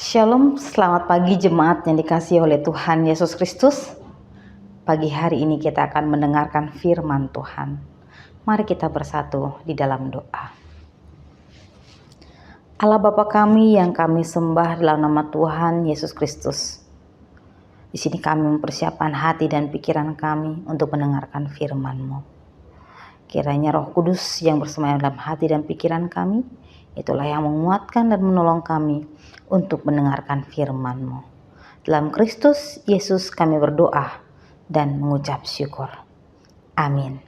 Shalom, selamat pagi jemaat yang dikasihi oleh Tuhan Yesus Kristus. Pagi hari ini kita akan mendengarkan firman Tuhan. Mari kita bersatu di dalam doa. Allah Bapa kami yang kami sembah dalam nama Tuhan Yesus Kristus. Di sini kami mempersiapkan hati dan pikiran kami untuk mendengarkan firman-Mu. Kiranya Roh Kudus yang bersemayam dalam hati dan pikiran kami, itulah yang menguatkan dan menolong kami untuk mendengarkan firman-Mu. Dalam Kristus Yesus kami berdoa dan mengucap syukur. Amin.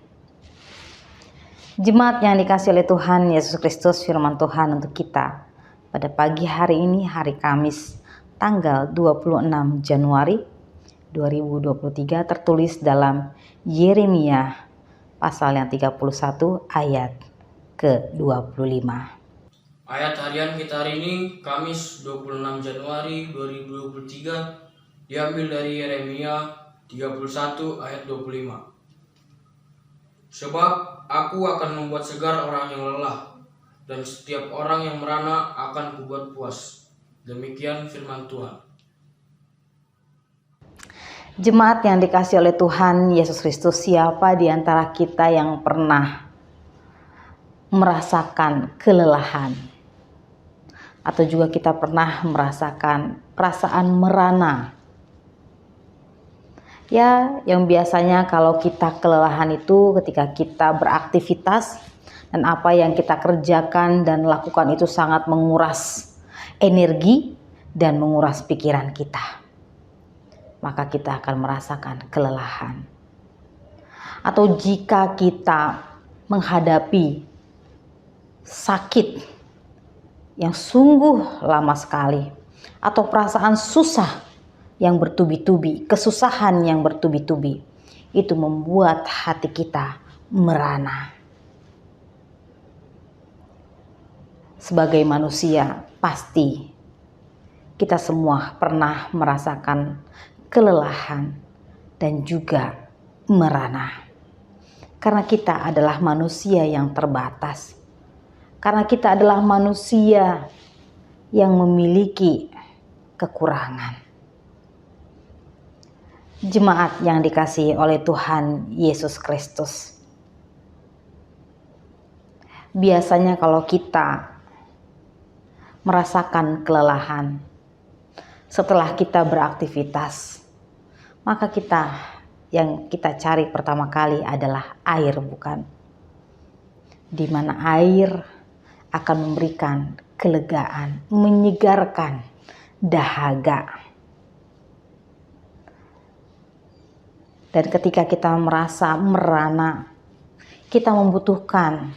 Jemaat yang dikasihi oleh Tuhan Yesus Kristus, firman Tuhan untuk kita pada pagi hari ini, hari Kamis, tanggal 26 Januari 2023, tertulis dalam Yeremia pasal yang 31 ayat ke-25. Ayat harian kita hari ini, Kamis 26 Januari 2023, diambil dari Yeremia 31 ayat 25. Sebab aku akan membuat segar orang yang lelah, dan setiap orang yang merana akan kubuat puas. Demikian firman Tuhan. Jemaat yang dikasihi oleh Tuhan Yesus Kristus, siapa di antara kita yang pernah merasakan kelelahan? Atau juga kita pernah merasakan perasaan merana. Ya, yang biasanya kalau kita kelelahan itu ketika kita beraktivitas dan apa yang kita kerjakan dan lakukan itu sangat menguras energi dan menguras pikiran kita. Maka kita akan merasakan kelelahan. Atau jika kita menghadapi sakit yang sungguh lama sekali, atau perasaan susah yang bertubi-tubi, kesusahan yang bertubi-tubi, itu membuat hati kita merana. Sebagai manusia, pasti kita semua pernah merasakan kelelahan dan juga merana. Karena kita adalah manusia yang terbatas. Karena kita adalah manusia yang memiliki kekurangan. Jemaat yang dikasihi oleh Tuhan Yesus Kristus. Biasanya kalau kita merasakan kelelahan setelah kita beraktivitas, maka yang kita cari pertama kali adalah air, bukan? Di mana air akan memberikan kelegaan, menyegarkan dahaga. Dan ketika kita merasa merana, kita membutuhkan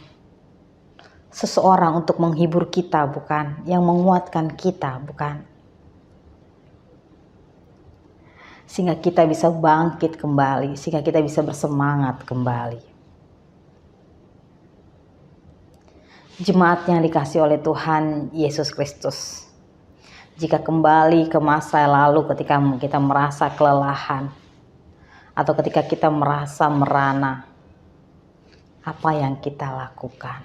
seseorang untuk menghibur kita, bukan? Yang menguatkan kita, bukan? Sehingga kita bisa bangkit kembali, sehingga kita bisa bersemangat kembali. Jemaat yang dikasihi oleh Tuhan Yesus Kristus, jika kembali ke masa lalu ketika kita merasa kelelahan atau ketika kita merasa merana, apa yang kita lakukan?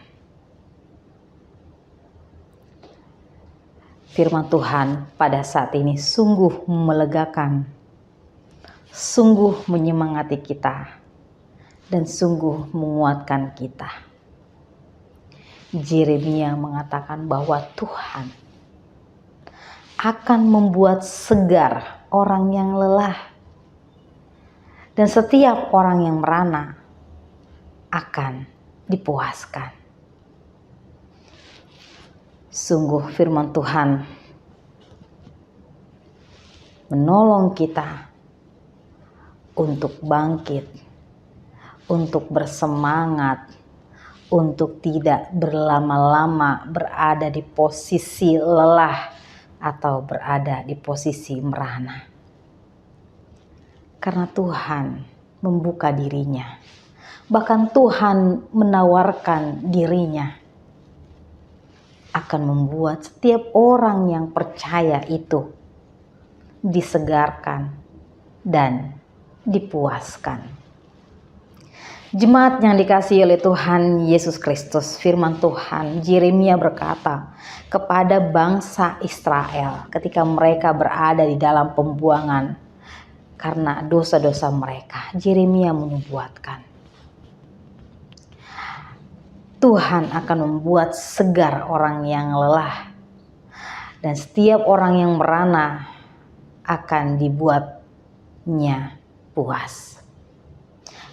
Firman Tuhan pada saat ini sungguh melegakan, sungguh menyemangati kita, dan sungguh menguatkan kita. Yeremia mengatakan bahwa Tuhan akan membuat segar orang yang lelah, dan setiap orang yang merana akan dipuaskan. Sungguh firman Tuhan menolong kita untuk bangkit, untuk bersemangat, untuk tidak berlama-lama berada di posisi lelah atau berada di posisi merana. Karena Tuhan membuka dirinya, bahkan Tuhan menawarkan dirinya, akan membuat setiap orang yang percaya itu disegarkan dan dipuaskan. Jemaat yang dikasihi oleh Tuhan Yesus Kristus, firman Tuhan, Yeremia berkata kepada bangsa Israel ketika mereka berada di dalam pembuangan karena dosa-dosa mereka. Yeremia menubuatkan, Tuhan akan membuat segar orang yang lelah, dan setiap orang yang merana akan dibuatnya puas.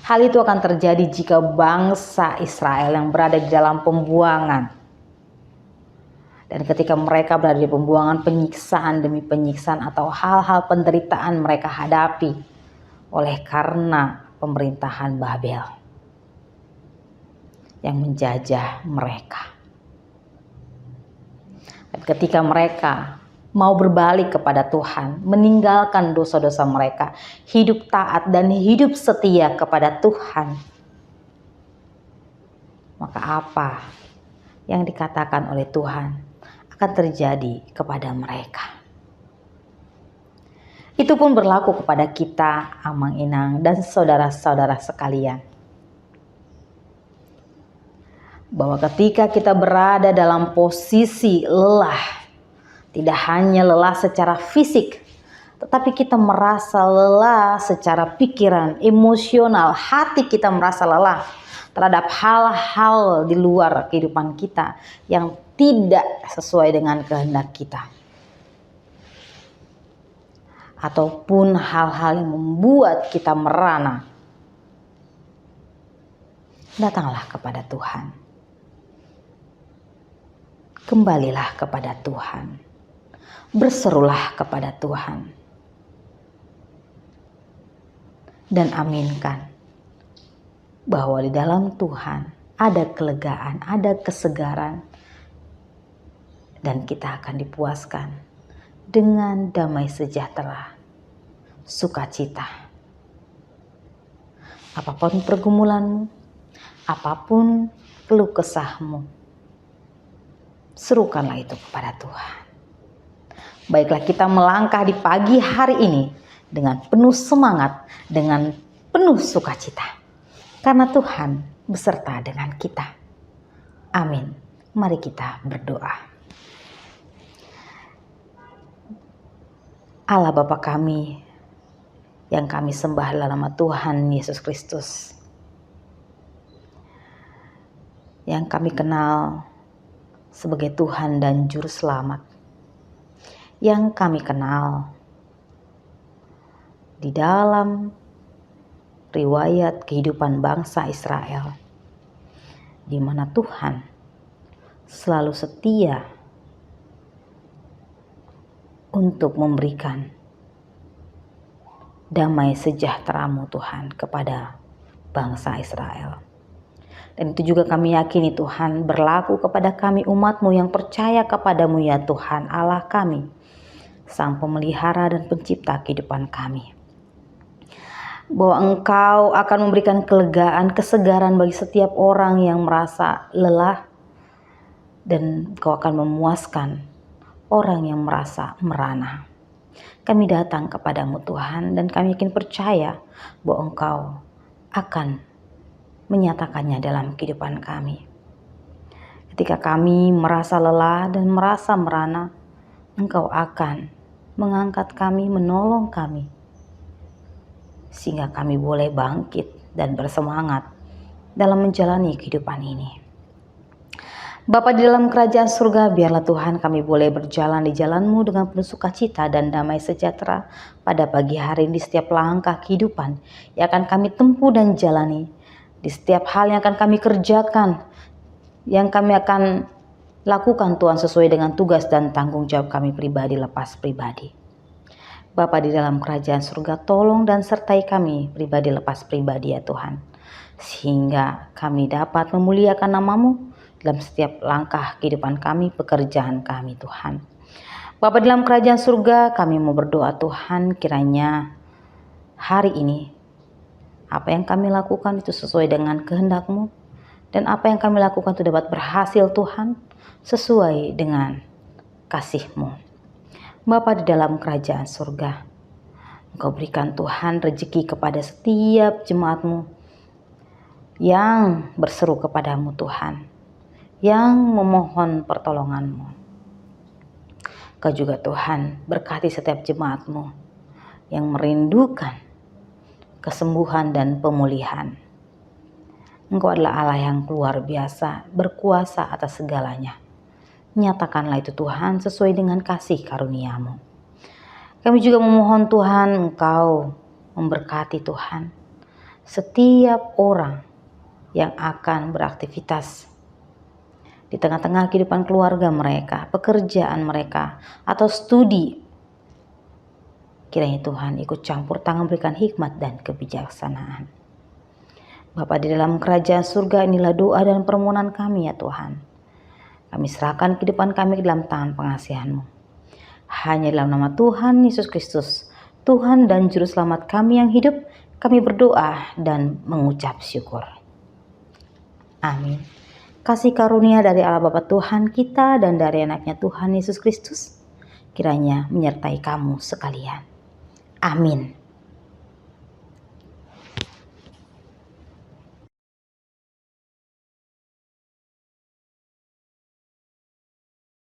Hal itu akan terjadi jika bangsa Israel yang berada di dalam pembuangan, dan ketika mereka berada di pembuangan, penyiksaan demi penyiksaan atau hal-hal penderitaan mereka hadapi oleh karena pemerintahan Babel yang menjajah mereka. Dan ketika mereka mau berbalik kepada Tuhan, meninggalkan dosa-dosa mereka, hidup taat dan hidup setia kepada Tuhan, maka apa yang dikatakan oleh Tuhan akan terjadi kepada mereka. Itu pun berlaku kepada kita, Amang Inang dan saudara-saudara sekalian, bahwa ketika kita berada dalam posisi lelah, tidak hanya lelah secara fisik, tetapi kita merasa lelah secara pikiran, emosional, hati kita merasa lelah terhadap hal-hal di luar kehidupan kita yang tidak sesuai dengan kehendak kita, ataupun hal-hal yang membuat kita merana. Datanglah kepada Tuhan. Kembalilah kepada Tuhan. Berserulah kepada Tuhan. Dan aminkan bahwa di dalam Tuhan ada kelegaan, ada kesegaran, dan kita akan dipuaskan dengan damai sejahtera, sukacita. Apapun pergumulanmu, apapun keluh kesahmu, serukanlah itu kepada Tuhan. Baiklah, kita melangkah di pagi hari ini dengan penuh semangat, dengan penuh sukacita, karena Tuhan beserta dengan kita. Amin. Mari kita berdoa. Allah Bapa kami yang kami sembah dalam nama Tuhan Yesus Kristus, yang kami kenal sebagai Tuhan dan Juru Selamat, yang kami kenal di dalam riwayat kehidupan bangsa Israel, di mana Tuhan selalu setia untuk memberikan damai sejahtera-Mu Tuhan kepada bangsa Israel. Dan itu juga kami yakini Tuhan berlaku kepada kami umat-Mu yang percaya kepada-Mu ya Tuhan Allah kami, Sang Pemelihara dan Pencipta kehidupan kami. Bahwa Engkau akan memberikan kelegaan, kesegaran bagi setiap orang yang merasa lelah, dan Engkau akan memuaskan orang yang merasa merana. Kami datang kepadamu Tuhan, dan kami yakin percaya bahwa Engkau akan menyatakannya dalam kehidupan kami. Ketika kami merasa lelah dan merasa merana, Engkau akan mengangkat kami, menolong kami, sehingga kami boleh bangkit dan bersemangat dalam menjalani kehidupan ini. Bapa di dalam kerajaan surga, biarlah Tuhan kami boleh berjalan di jalan-Mu dengan penuh sukacita dan damai sejahtera pada pagi hari di setiap langkah kehidupan yang akan kami tempuh dan jalani, di setiap hal yang akan kami kerjakan, yang kami akan lakukan Tuhan sesuai dengan tugas dan tanggung jawab kami pribadi lepas pribadi. Bapa di dalam kerajaan surga, tolong dan sertai kami pribadi lepas pribadi ya Tuhan, sehingga kami dapat memuliakan nama-Mu dalam setiap langkah kehidupan kami, pekerjaan kami Tuhan. Bapa di dalam kerajaan surga, kami mau berdoa Tuhan, kiranya hari ini apa yang kami lakukan itu sesuai dengan kehendak-Mu, dan apa yang kami lakukan itu dapat berhasil Tuhan, sesuai dengan kasih-Mu. Bapa di dalam kerajaan surga, Engkau berikan Tuhan rezeki kepada setiap jemaat-Mu yang berseru kepadamu Tuhan, yang memohon pertolongan-Mu. Kau juga Tuhan berkati setiap jemaat-Mu yang merindukan kesembuhan dan pemulihan. Engkau adalah Allah yang luar biasa, berkuasa atas segalanya. Nyatakanlah itu Tuhan sesuai dengan kasih karunia-Mu. Kami juga memohon Tuhan, Engkau memberkati Tuhan setiap orang yang akan beraktivitas di tengah-tengah kehidupan keluarga mereka, pekerjaan mereka, atau studi. Kiranya Tuhan ikut campur tangan, berikan hikmat dan kebijaksanaan. Bapa di dalam kerajaan surga, inilah doa dan permohonan kami ya Tuhan. Kami serahkan kehidupan kami ke dalam tangan pengasihan-Mu. Hanya dalam nama Tuhan Yesus Kristus, Tuhan dan Juru Selamat kami yang hidup, kami berdoa dan mengucap syukur. Amin. Kasih karunia dari Allah Bapa Tuhan kita dan dari anaknya Tuhan Yesus Kristus kiranya menyertai kamu sekalian. Amin.